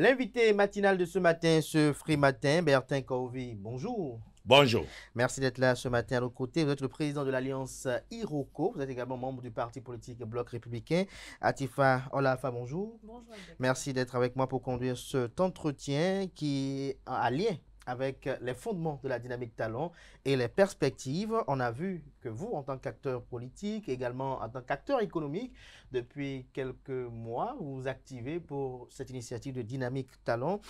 L'invité matinal de ce matin, ce Free Matin, Bertin Kohovi, bonjour. Bonjour. Merci d'être là ce matin à nos côtés. Vous êtes le président de l'Alliance Iroko. Vous êtes également membre du parti politique Bloc républicain. Atifa Olafa, bonjour. Bonjour. Merci d'être avec moi pour conduire cet entretien qui est en lien avec les fondements de la dynamique talent et les perspectives. On a vu que vous, en tant qu'acteur politique, également en tant qu'acteur économique, depuis quelques mois, vous vous activez pour cette initiative de dynamique talent.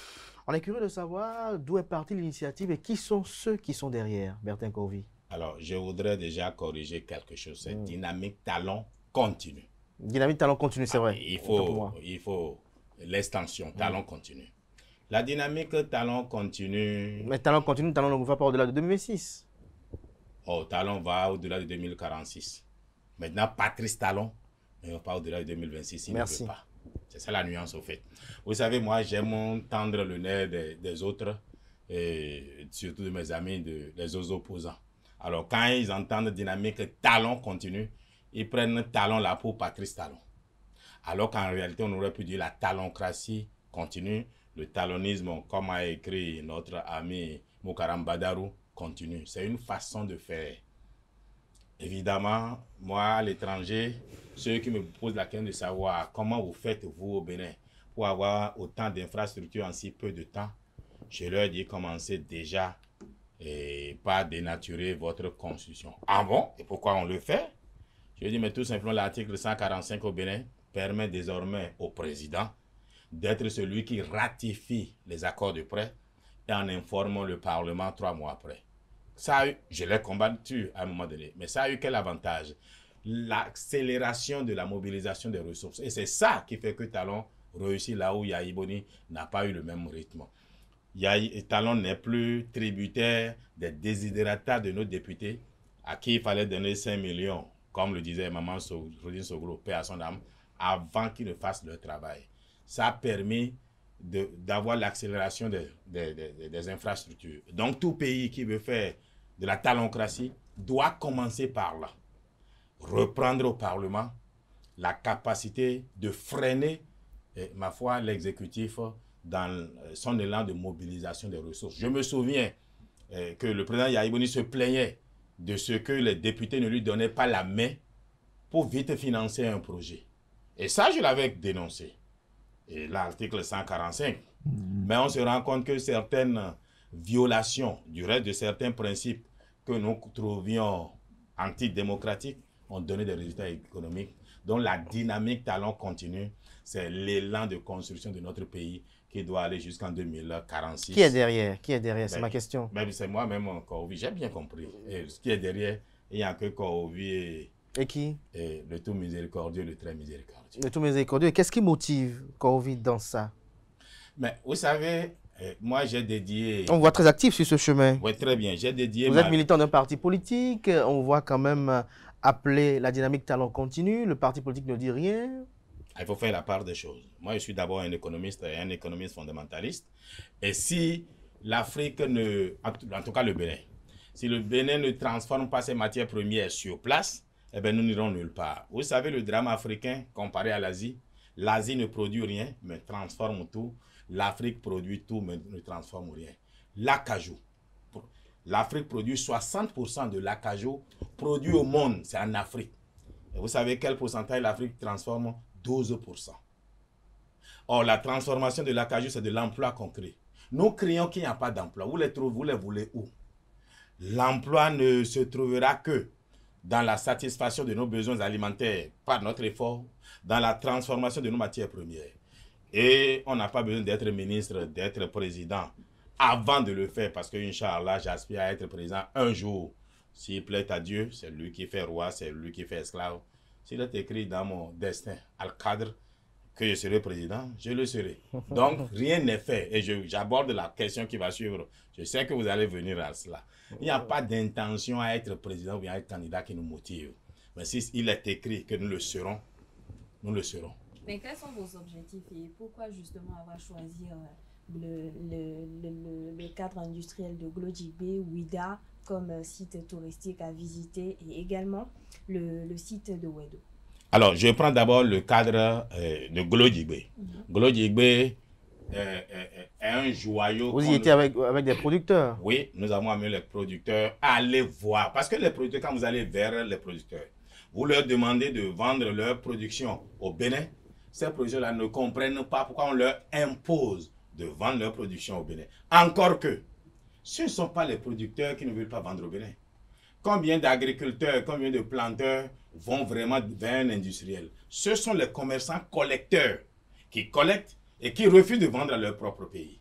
On est curieux de savoir d'où est partie l'initiative et qui sont ceux qui sont derrière, Bertin Kohovi. Alors, je voudrais déjà corriger quelque chose. C'est dynamique talent continue. Dynamique talent continue, c'est vrai. Il faut l'extension, talent continue. La dynamique talent continue. Mais talent continue, talent ne va pas au-delà de 2026. Oh, talent va au-delà de 2046. Maintenant, Patrice Talon ne va pas au-delà de 2026. Merci. Ne veut pas. C'est ça la nuance au fait. Vous savez, moi, j'aime tendre le nez des autres, et surtout de mes amis, des autres opposants. Alors, quand ils entendent dynamique talent continue, ils prennent talent là pour Patrice Talon. Alors qu'en réalité, on aurait pu dire la talocratie continue. Le talonisme, comme a écrit notre ami Moukaram Badarou, continue. C'est une façon de faire. Évidemment, moi, à l'étranger, ceux qui me posent la question de savoir comment vous faites, vous, au Bénin, pour avoir autant d'infrastructures en si peu de temps, je leur dis commencez déjà par dénaturer votre constitution. Ah bon? Et pourquoi on le fait? Je dis, mais tout simplement, l'article 145 au Bénin permet désormais au président d'être celui qui ratifie les accords de prêt et en informe le Parlement 3 mois après. Ça, je l'ai combattu à un moment donné, mais ça a eu quel avantage? L'accélération de la mobilisation des ressources. Et c'est ça qui fait que Talon réussit là où Yahi Boni n'a pas eu le même rythme. Talon n'est plus tributaire des désidératas de nos députés à qui il fallait donner 5 millions, comme le disait Maman Rodine Soglo, paix à son âme, avant qu'ils ne fassent leur travail. Ça a permis d'avoir l'accélération des infrastructures. Donc, tout pays qui veut faire de la talocratie doit commencer par là. Reprendre au Parlement la capacité de freiner, ma foi, l'exécutif dans son élan de mobilisation des ressources. Je me souviens que le président Yahi Boni se plaignait de ce que les députés ne lui donnaient pas la main pour vite financer un projet. Et ça, je l'avais dénoncé. Et l'article 145. Mais on se rend compte que certaines violations du reste de certains principes que nous trouvions antidémocratiques ont donné des résultats économiques. Donc la dynamique talent continue, c'est l'élan de construction de notre pays qui doit aller jusqu'en 2046. Qui est derrière? Qui est derrière? C'est ma question. C'est moi-même, Kohovi, j'ai bien compris. Et ce qui est derrière, il n'y a que Kohovi et qui? Et le tout miséricordieux, le très miséricordieux. Le tout miséricordieux. Qu'est-ce qui motive Kohovi dans ça? Mais vous savez, moi j'ai dédié... On voit très actif sur ce chemin. Oui, très bien. J'ai dédié... Vous êtes militant d'un parti politique. On voit quand même appeler la dynamique talent continue. Le parti politique ne dit rien. Il faut faire la part des choses. Moi, je suis d'abord un économiste et un économiste fondamentaliste. Et si l'Afrique ne... En tout cas, le Bénin. Si le Bénin ne transforme pas ses matières premières sur place, eh bien, nous n'irons nulle part. Vous savez, le drame africain, comparé à l'Asie, l'Asie ne produit rien, mais transforme tout. L'Afrique produit tout, mais ne transforme rien. L'acajou. L'Afrique produit 60% de l'acajou produit au monde, c'est en Afrique. Et vous savez quel pourcentage l'Afrique transforme? 12%. Or, la transformation de l'acajou, c'est de l'emploi qu'on crée. Nous crions qu'il n'y a pas d'emploi. Vous les trouvez, vous les voulez où? L'emploi ne se trouvera que dans la satisfaction de nos besoins alimentaires par notre effort, dans la transformation de nos matières premières. Et on n'a pas besoin d'être ministre, d'être président avant de le faire, parce que, Inch'Allah, j'aspire à être président un jour. S'il plaît à Dieu, c'est lui qui fait roi, c'est lui qui fait esclave. S'il est écrit dans mon destin, al-Qadr, que je serai président, je le serai. Donc, rien n'est fait. Et j'aborde la question qui va suivre. Je sais que vous allez venir à cela. Il n'y a pas d'intention à être président ou bien à être candidat qui nous motive. Mais s'il est écrit que nous le serons, nous le serons. Mais quels sont vos objectifs et pourquoi justement avoir choisi le cadre industriel de Glodjibé, Ouida, comme site touristique à visiter et également le site de Wedo? Alors, je prends d'abord le cadre de Glodjibé. Glodjibé est un joyau. Vous y étiez avec des producteurs? Oui, nous avons amené les producteurs à aller voir. Parce que les producteurs, quand vous allez vers les producteurs, vous leur demandez de vendre leur production au Bénin. Ces producteurs-là ne comprennent pas pourquoi on leur impose de vendre leur production au Bénin. Encore que, ce ne sont pas les producteurs qui ne veulent pas vendre au Bénin. Combien d'agriculteurs, combien de planteurs vont vraiment vers un industriel? Ce sont les commerçants collecteurs qui collectent et qui refusent de vendre à leur propre pays.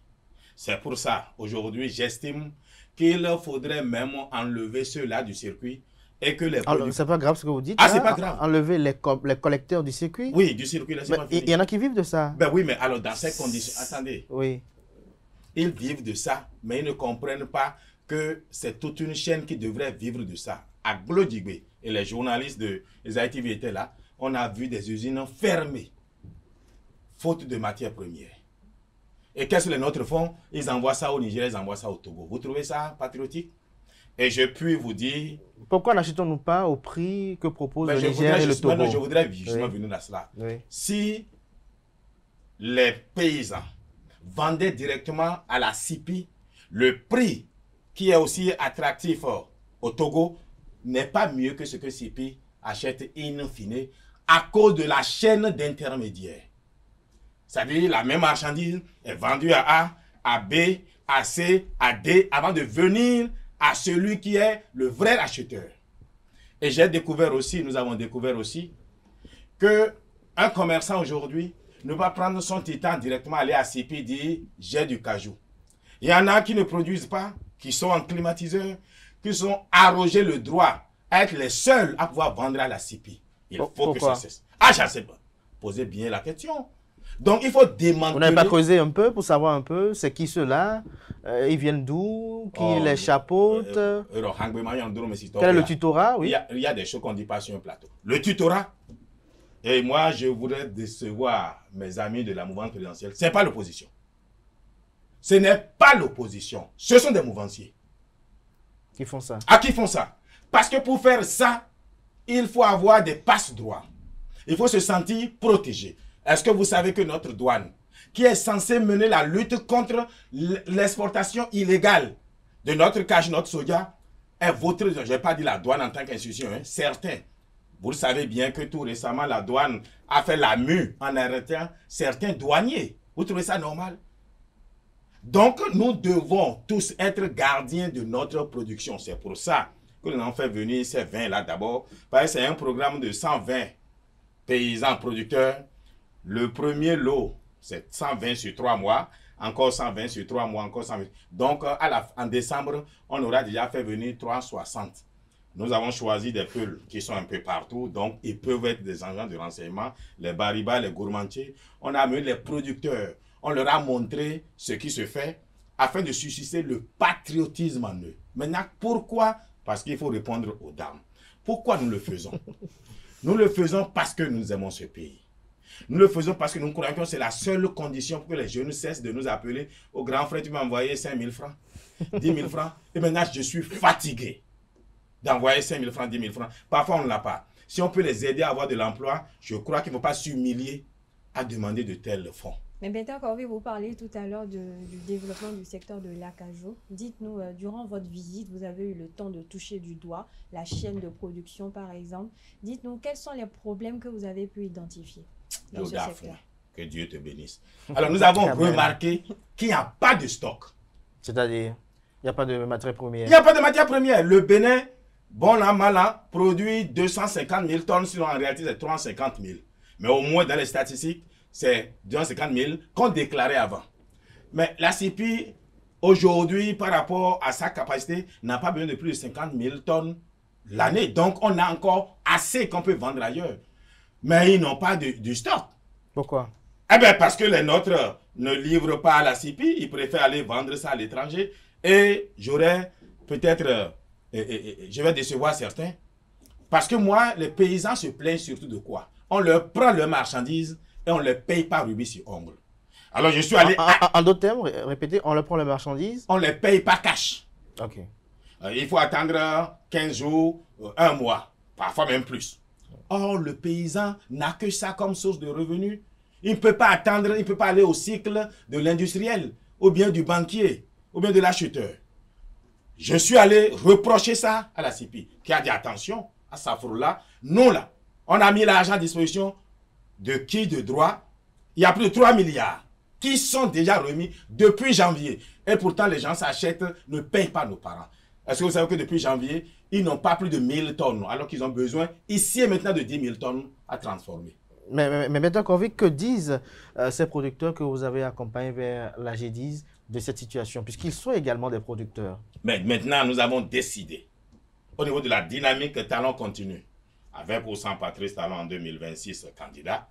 C'est pour ça, aujourd'hui, j'estime qu'il faudrait même enlever ceux-là du circuit et que les producteurs... C'est pas grave ce que vous dites. Ah, c'est pas grave. Enlever les collecteurs du circuit? Oui, du circuit. Il y en a qui vivent de ça. Ben oui, mais alors dans ces conditions... Attendez. Oui. Ils vivent de ça, mais ils ne comprennent pas que c'est toute une chaîne qui devrait vivre de ça. À Glodjibé, et les journalistes de Esaïe TV étaient là, on a vu des usines fermées, faute de matières premières. Et qu'est-ce que les nôtres font? Ils envoient ça au Niger, ils envoient ça au Togo. Vous trouvez ça patriotique? Et je puis vous dire... Pourquoi n'achetons-nous pas au prix que proposent le Niger et le Togo? Je voudrais justement venir à cela. Oui. Si les paysans vendaient directement à la CIPI, le prix qui est aussi attractif au Togo n'est pas mieux que ce que CIPI achète in fine à cause de la chaîne d'intermédiaires. C'est-à-dire la même marchandise est vendue à A, à B, à C, à D avant de venir à celui qui est le vrai acheteur. Et j'ai découvert aussi, nous avons découvert aussi que un commerçant aujourd'hui ne va prendre son titan directement aller à CIPI et dire j'ai du cajou. Il y en a qui ne produisent pas, qui sont en climatiseur, qui sont arrogés le droit à être les seuls à pouvoir vendre à la CIPI. Il faut que ça cesse. Ah, je ne sais pas. Posez bien la question. Donc, il faut démanteler... Vous n'avez pas creusé un peu pour savoir un peu c'est qui ceux-là? Ils viennent d'où? Qui les chapeautent? Quel est le tutorat? Oui. Il y a des choses qu'on ne dit pas sur un plateau. Le tutorat, et moi, je voudrais décevoir mes amis de la mouvance présidentielle, ce n'est pas l'opposition. Ce n'est pas l'opposition. Ce sont des mouvanciers. Qui font ça? Ah, qui font ça? Parce que pour faire ça, il faut avoir des passe-droits. Il faut se sentir protégé. Est-ce que vous savez que notre douane, qui est censée mener la lutte contre l'exportation illégale de notre cage, notre soja, est votre... Je n'ai pas dit la douane en tant qu'institution, hein, certains. Vous le savez bien que tout récemment, la douane a fait la mue en arrêtant certains douaniers. Vous trouvez ça normal? Donc, nous devons tous être gardiens de notre production. C'est pour ça que nous avons fait venir ces 20-là d'abord. Parce que c'est un programme de 120 paysans producteurs. Le premier lot, c'est 120 sur 3 mois. Encore 120 sur 3 mois, encore 120. Donc, en décembre, on aura déjà fait venir 360. Nous avons choisi des peuls qui sont un peu partout. Donc, ils peuvent être des agents de renseignement, les baribas, les gourmandiers. On a amené les producteurs. On leur a montré ce qui se fait afin de susciter le patriotisme en eux. Maintenant, pourquoi? Parce qu'il faut répondre aux dames. Pourquoi nous le faisons? Nous le faisons parce que nous aimons ce pays. Nous le faisons parce que nous croyons que c'est la seule condition pour que les jeunes cessent de nous appeler au grand frère, tu m'as envoyé 5 000 francs, 10 000 francs. Et maintenant, je suis fatigué d'envoyer 5 000 francs, 10 000 francs. Parfois, on ne l'a pas. Si on peut les aider à avoir de l'emploi, je crois qu'il ne faut pas s'humilier à demander de tels fonds. Mais Binta Corvée, vous parlez tout à l'heure du développement du secteur de l'acajou. Dites-nous, durant votre visite, vous avez eu le temps de toucher du doigt la chaîne de production, par exemple. Dites-nous, quels sont les problèmes que vous avez pu identifier dans ce secteur? Que Dieu te bénisse. Alors, nous avons remarqué qu'il n'y a pas de stock. C'est-à-dire, il n'y a pas de matière première. Il n'y a pas de matière première. Le Bénin, bon an, mal an, produit 250 000 tonnes, sinon en réalité, c'est 350 000. Mais au moins, dans les statistiques, c'est 250 000 qu'on déclarait avant. Mais la CIPI, aujourd'hui, par rapport à sa capacité, n'a pas besoin de plus de 50 000 tonnes l'année. Donc, on a encore assez qu'on peut vendre ailleurs. Mais ils n'ont pas de stock. Pourquoi? Eh bien, parce que les nôtres ne livrent pas à la CIPI, ils préfèrent aller vendre ça à l'étranger. Et j'aurais peut-être, je vais décevoir certains. Parce que moi, les paysans se plaignent surtout de quoi? On leur prend leurs marchandises et on ne les paye pas rubis sur ongle. Alors je suis allé... En d'autres termes, répétez, on leur prend les marchandises? On ne les paye pas cash. Ok. Il faut attendre 15 jours, 1 mois, parfois même plus. Or, le paysan n'a que ça comme source de revenus. Il ne peut pas attendre, il ne peut pas aller au cycle de l'industriel, ou bien du banquier, ou bien de l'acheteur. Je suis allé reprocher ça à la CIPI, qui a dit attention, à Safourla, nous là, on a mis l'argent à disposition de qui de droit. Il y a plus de 3 milliards qui sont déjà remis depuis janvier. Et pourtant, les gens s'achètent, ne payent pas nos parents. Est-ce que vous savez que depuis janvier, ils n'ont pas plus de 1000 tonnes, alors qu'ils ont besoin ici et maintenant de 10 000 tonnes à transformer. Mais maintenant, Corvic, que disent ces producteurs que vous avez accompagnés vers la G10 de cette situation, puisqu'ils sont également des producteurs? Mais maintenant, nous avons décidé, au niveau de la dynamique talent continu, à 20% Patrice Talon en 2026 candidat,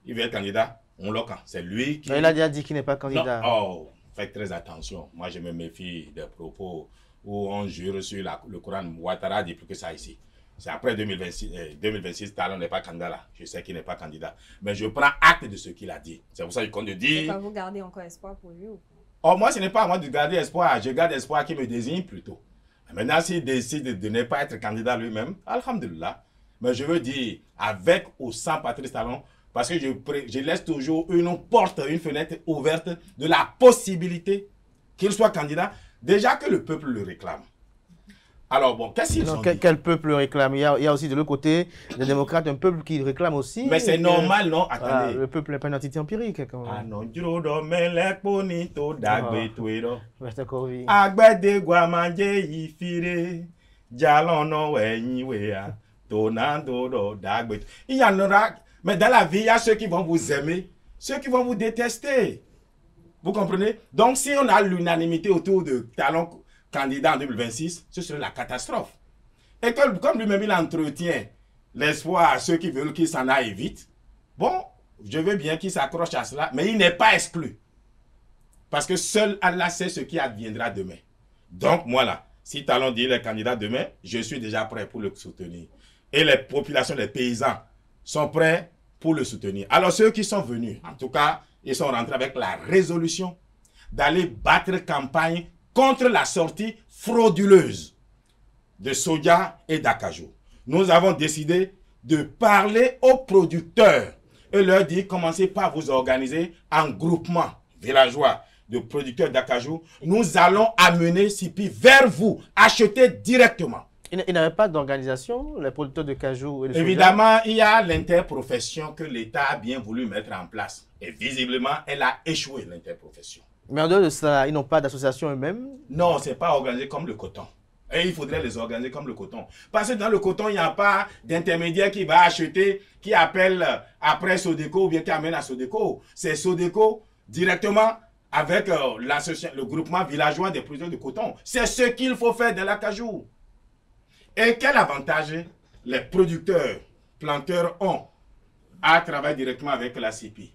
il veut être candidat, on l'a quand. C'est lui qui... Il a déjà dit qu'il n'est pas candidat. Non. Oh, faites très attention. Moi, je me méfie des propos où on jure sur le Coran. Ouattara dit plus que ça ici. C'est après 2026, Talon n'est pas candidat là. Je sais qu'il n'est pas candidat. Mais je prends acte de ce qu'il a dit. C'est pour ça que je compte de dire... Vous gardez encore espoir pour lui ou pas? Oh, moi, ce n'est pas à moi de garder espoir. Je garde espoir qui me désigne plutôt. Maintenant, s'il décide de ne pas être candidat lui-même, alhamdulillah. Mais je veux dire, avec ou sans Patrice Talon, parce que je laisse toujours une porte, une fenêtre ouverte de la possibilité qu'il soit candidat, déjà que le peuple le réclame. Alors bon, qu'est-ce qu'ils ont dit? Quel peuple le réclame? Il y a aussi de l'autre côté des démocrates, un peuple qui réclame aussi. Mais c'est normal, non? Attendez. Voilà, le peuple n'est pas une entité empirique. Quand même. Ah non, Mr. Corvi. Agbede guamanje ifire, jalono wenywea, tonando do dagbe. Il y en aura, mais dans la vie, il y a ceux qui vont vous aimer, ceux qui vont vous détester. Vous comprenez? Donc, si on a l'unanimité autour de Talon candidat en 2026, ce serait la catastrophe. Et comme lui-même, il entretient l'espoir à ceux qui veulent qu'il s'en aille vite, bon, je veux bien qu'il s'accroche à cela, mais il n'est pas exclu. Parce que seul Allah sait ce qui adviendra demain. Donc, moi là, si Talon dit le candidat demain, je suis déjà prêt pour le soutenir. Et les populations, les paysans sont prêts pour le soutenir. Alors, ceux qui sont venus, en tout cas, ils sont rentrés avec la résolution d'aller battre campagne contre la sortie frauduleuse de soja et d'acajou. Nous avons décidé de parler aux producteurs et leur dire commencez par vous organiser en groupement villageois de producteurs d'acajou. Nous allons amener CIPI vers vous, acheter directement. Il n'avait pas d'organisation, les producteurs de cajou et de soja? Évidemment, il y a l'interprofession que l'État a bien voulu mettre en place. Et visiblement, elle a échoué, l'interprofession. Mais en dehors de ça, ils n'ont pas d'association eux-mêmes? Non, ce n'est pas organisé comme le coton. Et il faudrait les organiser comme le coton. Parce que dans le coton, il n'y a pas d'intermédiaire qui va acheter, qui appelle après Sodeco ou bien qui amène à Sodeco. C'est Sodeco directement avec le groupement villageois des producteurs de coton. C'est ce qu'il faut faire dans l'acajou. Et quel avantage les producteurs, planteurs ont à travailler directement avec la CIPI?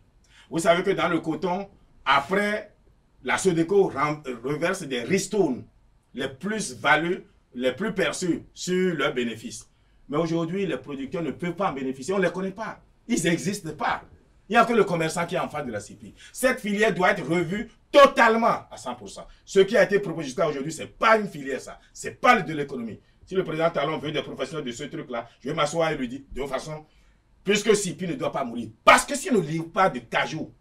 Vous savez que dans le coton, après, la Sodeco reverse des ristournes, les plus-values, les plus perçues sur leurs bénéfices. Mais aujourd'hui, les producteurs ne peuvent pas en bénéficier, on ne les connaît pas. Ils n'existent pas. Il n'y a que le commerçant qui est en face de la CIPI. Cette filière doit être revue totalement à 100%. Ce qui a été proposé jusqu'à aujourd'hui, ce n'est pas une filière, ça. Ce n'est pas de l'économie. Si le président Talon veut des professionnels de ce truc-là, je vais m'asseoir et lui dire, de toute façon, puisque CIPI ne doit pas mourir, parce que s'ils ne livrent pas de cajou,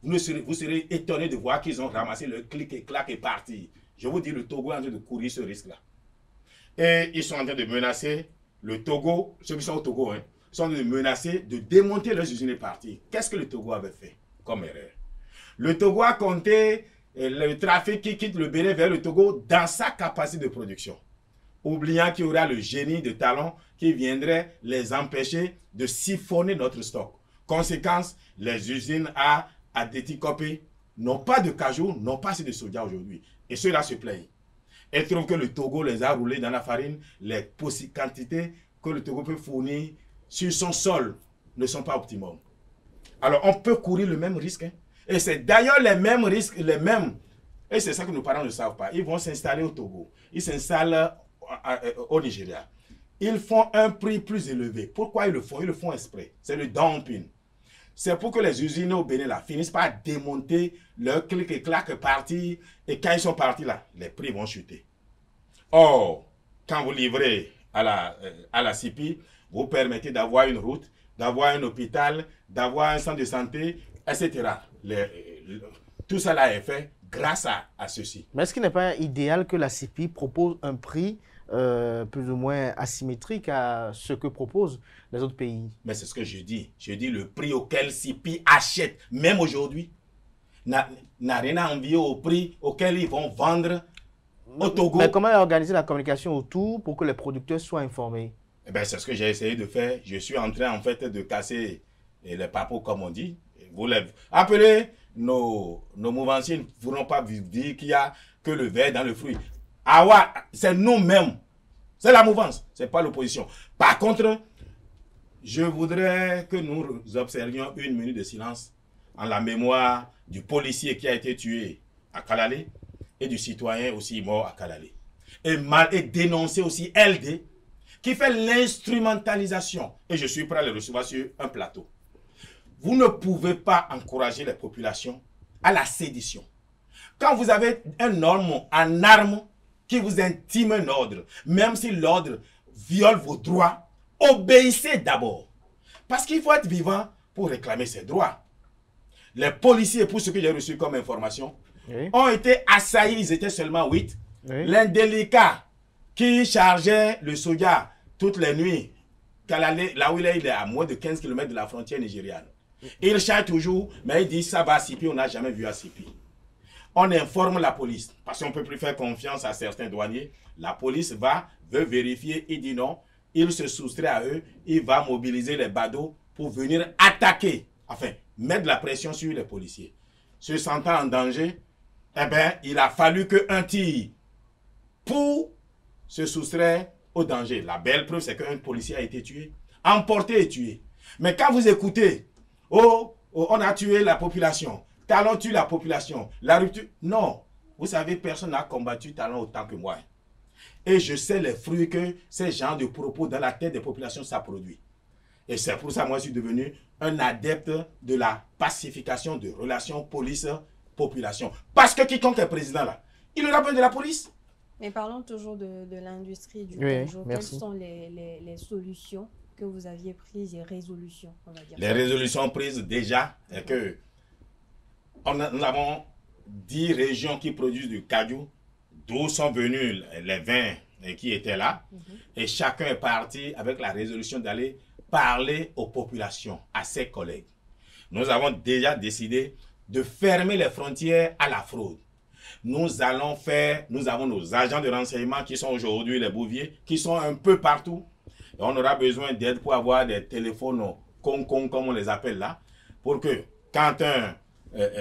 vous serez étonné de voir qu'ils ont ramassé le clic et clac et parti. Je vous dis, le Togo est en train de courir ce risque-là. Et ils sont en train de menacer le Togo, ceux qui sont au Togo, hein, sont en train de menacer de démonter leurs usines et partir. Qu'est-ce que le Togo avait fait comme erreur? Le Togo a compté le trafic qui quitte le Bénin vers le Togo dans sa capacité de production, oubliant qu'il y aura le génie de Talon qui viendrait les empêcher de siphonner notre stock. Conséquence, les usines à Déticopé n'ont pas de cajou, n'ont pas assez de soja aujourd'hui. Et ceux-là se plaignent. Et trouvent que le Togo les a roulés dans la farine. Les quantités que le Togo peut fournir sur son sol ne sont pas optimum. Alors, on peut courir le même risque. Hein. Et c'est d'ailleurs les mêmes risques, les mêmes. Et c'est ça que nos parents ne savent pas. Ils vont s'installer au Togo. Ils s'installent au Nigeria. Ils font un prix plus élevé. Pourquoi ils le font? Ils le font exprès. C'est le dumping. C'est pour que les usines au Bénin là, finissent par démonter leur clic et clac parti. Et quand ils sont partis là, les prix vont chuter. Or, quand vous livrez à la CIPI, vous permettez d'avoir une route, d'avoir un hôpital, d'avoir un centre de santé, etc. Tout cela est fait grâce à ceci. Mais est-ce qu'il n'est pas idéal que la CIPI propose un prix plus ou moins asymétrique à ce que proposent les autres pays? Mais c'est ce que je dis. Je dis le prix auquel CIPI achète, même aujourd'hui, n'a rien à envier au prix auquel ils vont vendre au Togo. Mais comment organiser la communication autour pour que les producteurs soient informés? Eh ben, c'est ce que j'ai essayé de faire. Je suis en train, en fait, de casser les papeaux, comme on dit. Vous appelez nos mouvanciers, ne pourront pas vous dire qu'il n'y a que le verre dans le fruit. Ah ouais, c'est nous-mêmes. C'est la mouvance, ce n'est pas l'opposition. Par contre, je voudrais que nous observions une minute de silence en la mémoire du policier qui a été tué à Kalalé et du citoyen aussi mort à Kalalé. Et dénoncer aussi LD qui fait l'instrumentalisation. Et je suis prêt à le recevoir sur un plateau. Vous ne pouvez pas encourager les populations à la sédition. Quand vous avez un homme en armes qui vous intime un ordre, même si l'ordre viole vos droits, obéissez d'abord. Parce qu'il faut être vivant pour réclamer ses droits. Les policiers, pour ce que j'ai reçu comme information, ont été assaillis, ils étaient seulement 8. L'indélicat qui chargeait le soja toutes les nuits, là où il est à moins de 15 km de la frontière nigériane. Il charge toujours, mais il dit ça va à Sipi, on n'a jamais vu à Sipi. On informe la police, parce qu'on ne peut plus faire confiance à certains douaniers. La police veut vérifier, il dit non, il se soustrait à eux, il va mobiliser les badauds pour venir attaquer, enfin, mettre de la pression sur les policiers. Se sentant en danger, eh bien, il a fallu qu'un tir pour se soustraire au danger. La belle preuve, c'est qu'un policier a été tué, emporté et tué. Mais quand vous écoutez, oh, on a tué la population, Talon tue la population, la rupture, non. Vous savez, personne n'a combattu Talon autant que moi. Et je sais les fruits que ces genres de propos dans la tête des populations, ça produit. Et c'est pour ça que moi, je suis devenu un adepte de la pacification de relations police-population. Parce que quiconque est président là, il aura besoin de la police. Mais parlons toujours de l'industrie du cajou. Quelles sont les solutions que vous aviez prises et résolutions, on va dire? Les résolutions prises déjà, c'est que nous avons 10 régions qui produisent du cajou, d'où sont venus les 20 qui étaient là. Et chacun est parti avec la résolution d'aller parler aux populations, à ses collègues. Nous avons déjà décidé de fermer les frontières à la fraude. Nous avons nos agents de renseignement qui sont aujourd'hui les bouviers, qui sont un peu partout. Et on aura besoin d'aide pour avoir des téléphones con-con, comme on les appelle là, pour que quand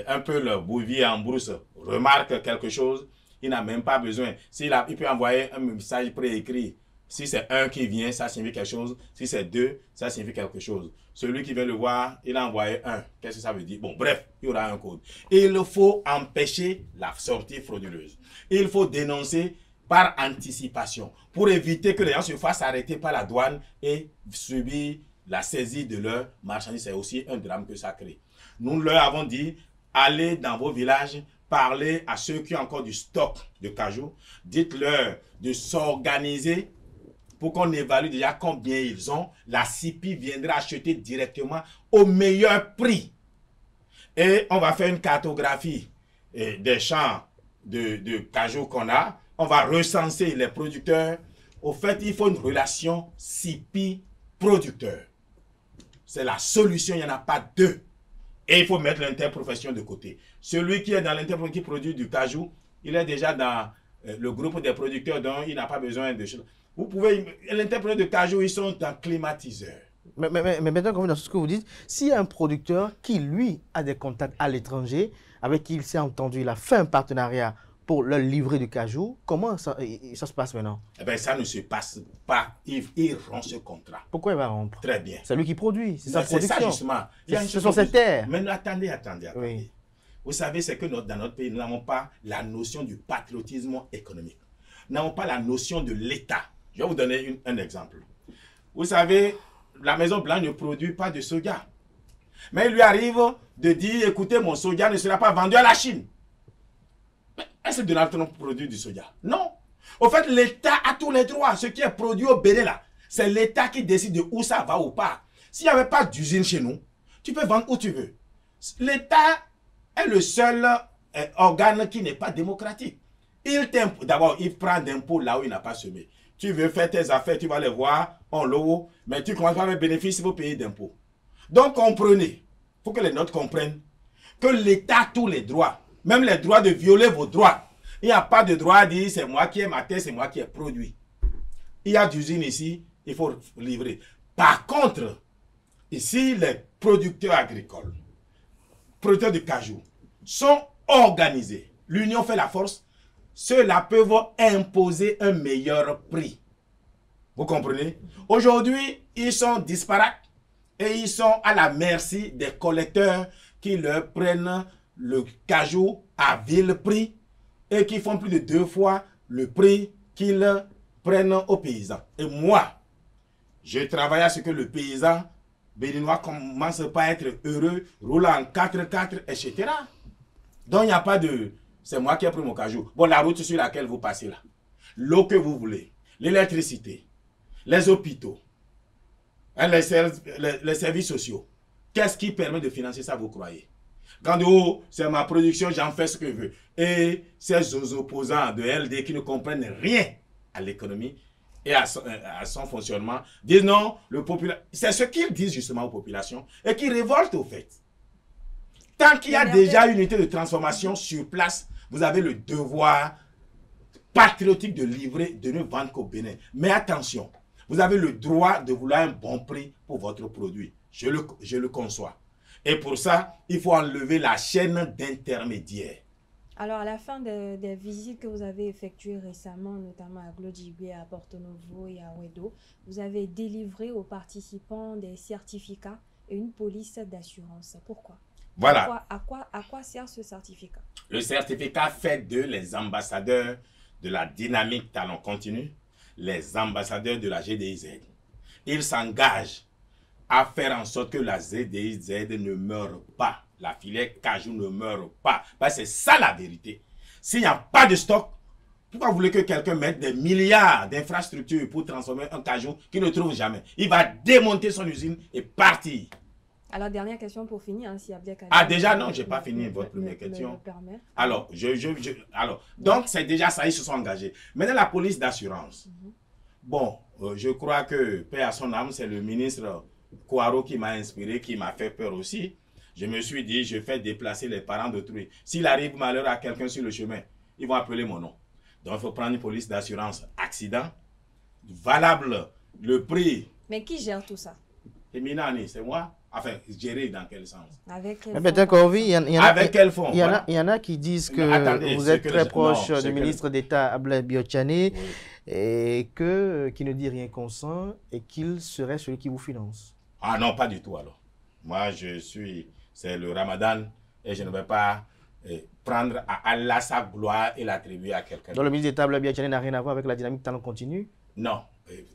un peu le bouvier en brousse remarque quelque chose, il n'a même pas besoin. Il peut envoyer un message préécrit. Si c'est un qui vient, ça signifie quelque chose. Si c'est 2, ça signifie quelque chose. Celui qui vient le voir, il a envoyé 1. Qu'est-ce que ça veut dire? Bon, bref, il y aura un code. Il faut empêcher la sortie frauduleuse. Il faut dénoncer par anticipation pour éviter que les gens se fassent arrêter par la douane et subir la saisie de leurs marchandises. C'est aussi un drame que ça crée. Nous leur avons dit, allez dans vos villages, parlez à ceux qui ont encore du stock de cajou. Dites-leur de s'organiser pour qu'on évalue déjà combien ils ont. La CIPI viendra acheter directement au meilleur prix. Et on va faire une cartographie des champs de cajou qu'on a. On va recenser les producteurs. Au fait, il faut une relation CIPI-producteur. C'est la solution, il n'y en a pas deux. Et il faut mettre l'interprofession de côté. Celui qui est dans l'interprofession qui produit du cajou, il est déjà dans le groupe des producteurs, donc il n'a pas besoin de choses. Vous pouvez, l'interprofession de cajou, ils sont en climatiseur. Mais maintenant, comme dans ce que vous dites, s'il y a un producteur qui, lui, a des contacts à l'étranger, avec qui il s'est entendu, il a fait un partenariat pour leur livrer du cajou, comment ça se passe maintenant? Eh bien, ça ne se passe pas. Il rompt ce contrat. Pourquoi il va rompre? Très bien. C'est lui qui produit, c'est sa production. C'est ça, justement. Ce sont ses terres. Mais attendez. Oui. Vous savez, c'est que dans notre pays, nous n'avons pas la notion du patriotisme économique. Nous n'avons pas la notion de l'État. Je vais vous donner un exemple. Vous savez, la Maison Blanche ne produit pas de soja. Mais il lui arrive de dire, écoutez, mon soja ne sera pas vendu à la Chine. Est-ce que Donald Trump produit du soja? Non. Au fait, l'État a tous les droits. Ce qui est produit au Bénin là, C'est l'État qui décide de où ça va ou pas. S'il n'y avait pas d'usine chez nous, tu peux vendre où tu veux. L'État est le seul organe qui n'est pas démocratique. D'abord, il prend d'impôts là où il n'a pas semé. Tu veux faire tes affaires, tu vas les voir en lot, mais tu commences par les bénéfices, il faut payer d'impôts. Donc, comprenez, il faut que les nôtres comprennent que l'État a tous les droits, même les droits de violer vos droits. Il n'y a pas de droit à dire c'est moi qui ai ma terre, c'est moi qui ai produit. Il y a d'usines ici, il faut livrer. Par contre, ici, les producteurs agricoles, producteurs de cajou, sont organisés. L'union fait la force. Ceux-là peuvent imposer un meilleur prix. Vous comprenez? Aujourd'hui, ils sont disparates et ils sont à la merci des collecteurs qui leur prennent le cajou à vil prix et qui font plus de 2 fois le prix qu'ils prennent aux paysans. Et moi, je travaille à ce que le paysan béninois commence pas à être heureux, roulant en 4x4, etc. Donc, il n'y a pas de... C'est moi qui ai pris mon cajou. Bon, la route sur laquelle vous passez là, l'eau que vous voulez, l'électricité, les hôpitaux, hein, les services sociaux. Qu'est-ce qui permet de financer ça, vous croyez? Quand oh, c'est ma production, j'en fais ce que je veux. Et ces opposants de LD qui ne comprennent rien à l'économie et à son fonctionnement disent non, c'est ce qu'ils disent justement aux populations et qui révoltent au fait. Tant qu'il y a déjà une unité de transformation sur place, vous avez le devoir patriotique de livrer, de ne vendre qu'au Bénin. Mais attention, vous avez le droit de vouloir un bon prix pour votre produit. Je le conçois. Et pour ça, il faut enlever la chaîne d'intermédiaires. Alors, à la fin des visites que vous avez effectuées récemment, notamment à Glodjibé, à Porto Novo et à Wedo, vous avez délivré aux participants des certificats et une police d'assurance. Pourquoi? Voilà. À quoi sert ce certificat? Le certificat fait d'eux les ambassadeurs de la dynamique talent continu, les ambassadeurs de la GDIZ. Ils s'engagent à faire en sorte que la GDIZ ne meure pas. La filière cajou ne meurt pas. C'est ça la vérité. S'il n'y a pas de stock, pourquoi vous voulez que quelqu'un mette des milliards d'infrastructures pour transformer un cajou qu'il ne trouve jamais? Il va démonter son usine et partir. Alors, dernière question pour finir, hein, si Abdelkader... Ah, déjà, non, je n'ai pas fini votre première question. Alors, donc, c'est déjà ça, ils se sont engagés. Maintenant, la police d'assurance. Bon, je crois que, paix à son âme, c'est le ministre Kouaro qui m'a inspiré, qui m'a fait peur aussi. Je me suis dit, je fais déplacer les parents d'autrui. S'il arrive malheur à quelqu'un sur le chemin, ils vont appeler mon nom. Donc, il faut prendre une police d'assurance accident, valable, le prix. Mais qui gère tout ça? Eminani, c'est moi. Enfin, gérer dans quel sens? Avec quel fonds? Il y en a qui disent que vous êtes très proche du ministre d'État Ablaye Biotchane et qu'il ne dit rien consent et qu'il serait celui qui vous finance. Ah non, pas du tout alors. Moi, c'est le Ramadan et je ne vais pas prendre à Allah sa gloire et l'attribuer à quelqu'un. Donc le ministre d'État Ablaye Biotchane n'a rien à voir avec la dynamique talent continu? Non.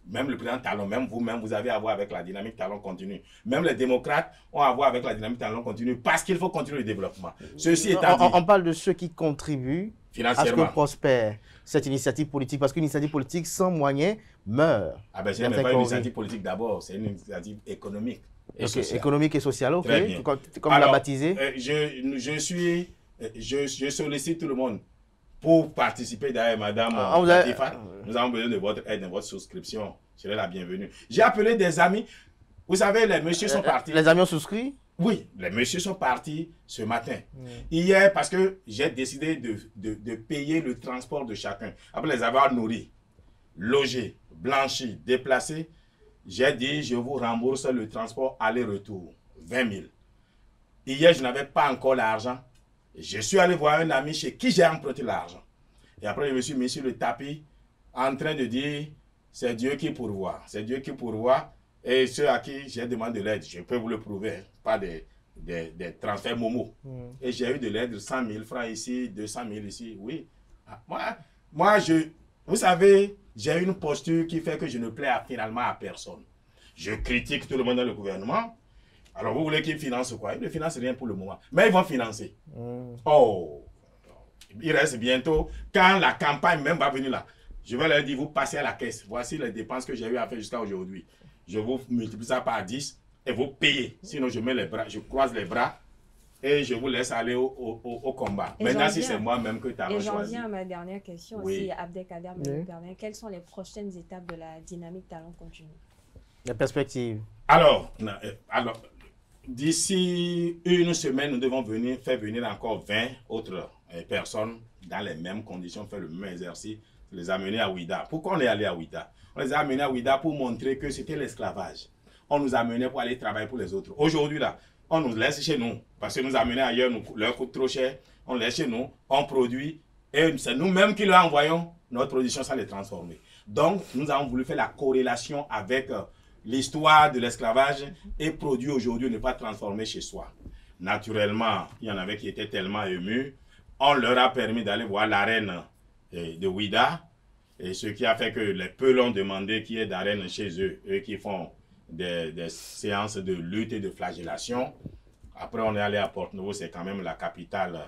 Même le président Talon, même vous-même, vous avez à voir avec la dynamique talent continu. Même les démocrates ont à voir avec la dynamique talent continu parce qu'il faut continuer le développement. Ceci étant dit, on parle de ceux qui contribuent à ce que prospère cette initiative politique, parce qu'une initiative politique sans moyens meurt. Ah ben, ce n'est pas une initiative politique d'abord, c'est une initiative économique et sociale. Économique et sociale, ok. Très bien. Comme on l'a baptisé. Je sollicite tout le monde pour participer d'ailleurs, madame Latifa. Nous avons besoin de votre aide, de votre souscription. Serez la bienvenue. J'ai appelé des amis. Vous savez, les messieurs sont partis. Les amis ont souscrit? Oui, les messieurs sont partis ce matin. Hier, parce que j'ai décidé de payer le transport de chacun. Après les avoir nourris, logés, blanchis, déplacés, j'ai dit, je vous rembourse le transport aller-retour, 20 000. Hier, je n'avais pas encore l'argent. Je suis allé voir un ami chez qui j'ai emprunté l'argent. Et après, je me suis mis sur le tapis en train de dire, c'est Dieu qui pourvoit. C'est Dieu qui pourvoit. Et ceux à qui j'ai demandé de l'aide, je peux vous le prouver, pas des transferts Momo. Et j'ai eu de l'aide de 100 000 francs ici, 200 000 ici, oui. Moi, vous savez, j'ai une posture qui fait que je ne plais finalement à personne. Je critique tout le monde dans le gouvernement. Alors, vous voulez qu'ils financent quoi? Ils ne financent rien pour le moment. Mais ils vont financer. Oh, il reste bientôt, quand la campagne même va venir là, Je vais leur dire, vous passez à la caisse. Voici les dépenses que j'ai eu à faire jusqu'à aujourd'hui. Je vous multiplie ça par 10 et vous payez. Sinon, je mets les bras, je croise les bras et je vous laisse aller au combat. Et maintenant, si c'est moi-même que tu as choisi. Et j'en choisi. viens à ma dernière question Oui. aussi, Abdelkader me le permet. Quelles sont les prochaines étapes de la dynamique talent continu? La perspective. Alors d'ici une semaine, nous devons faire venir encore 20 autres personnes dans les mêmes conditions, faire le même exercice, les amener à Ouida. Pourquoi on est allé à Ouida? On les a amenés à Ouida pour montrer que c'était l'esclavage. On nous amenait pour aller travailler pour les autres. Aujourd'hui, là, on nous laisse chez nous parce que nous amener ailleurs, leur coûte trop cher. On laisse chez nous, on produit et c'est nous-mêmes qui leur envoyons notre production sans les transformer. Donc, nous avons voulu faire la corrélation avec l'histoire de l'esclavage et produit aujourd'hui ne pas transformer chez soi. Naturellement, il y en avait qui étaient tellement émus. On leur a permis d'aller voir l'arène de Ouida. Et ce qui a fait que les peu l'ont demandé qu'il y ait d'arène chez eux. Eux qui font des séances de lutte et de flagellation. Après, on est allé à Porto-Novo, c'est quand même la capitale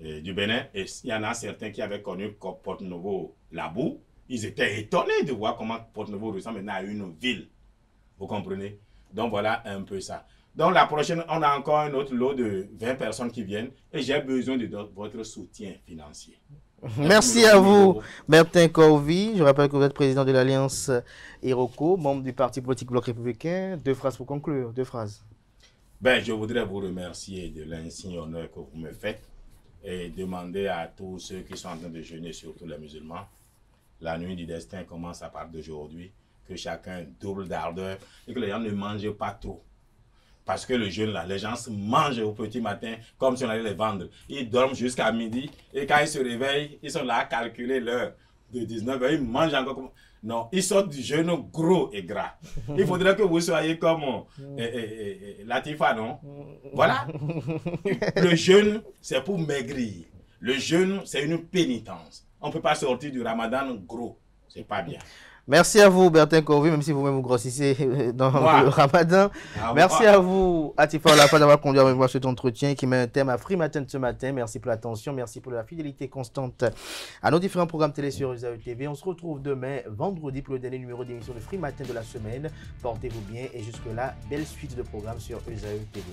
du Bénin. Et il y en a certains qui avaient connu Porto-Novo la boue. Ils étaient étonnés de voir comment Porto-Novo ressemble maintenant à une ville. Vous comprenez? Donc voilà un peu ça. Donc la prochaine, on a encore un autre lot de 20 personnes qui viennent et j'ai besoin de votre soutien financier. Merci à vous, Bertin Corvi. Je rappelle que vous êtes président de l'Alliance Iroko, membre du parti politique Bloc républicain. 2 phrases pour conclure, 2 phrases. Ben, je voudrais vous remercier de l'insigne honneur que vous me faites et demander à tous ceux qui sont en train de jeûner, surtout les musulmans, la nuit du destin commence à partir d'aujourd'hui, que chacun double d'ardeur et que les gens ne mangent pas trop. Parce que le jeûne là, les gens se mangent au petit matin comme si on allait les vendre. Ils dorment jusqu'à midi et quand ils se réveillent, ils sont là à calculer l'heure de 19h. Ils mangent encore comme... Non, ils sortent du jeûne gros et gras. Il faudrait que vous soyez comme Latifa, non? Voilà. Le jeûne, c'est pour maigrir. Le jeûne, c'est une pénitence. On ne peut pas sortir du ramadan gros. C'est pas bien. Merci à vous, Bertin Corvi, même si vous-même vous grossissez dans le ramadan. Merci à vous, Atifa Olafa, d'avoir conduit avec moi cet entretien qui met un thème à Free Matin ce matin. Merci pour l'attention, merci pour la fidélité constante à nos différents programmes télé sur Usae TV. On se retrouve demain, vendredi, pour le dernier numéro d'émission de Free Matin de la semaine. Portez-vous bien et jusque-là, belle suite de programmes sur Usae TV.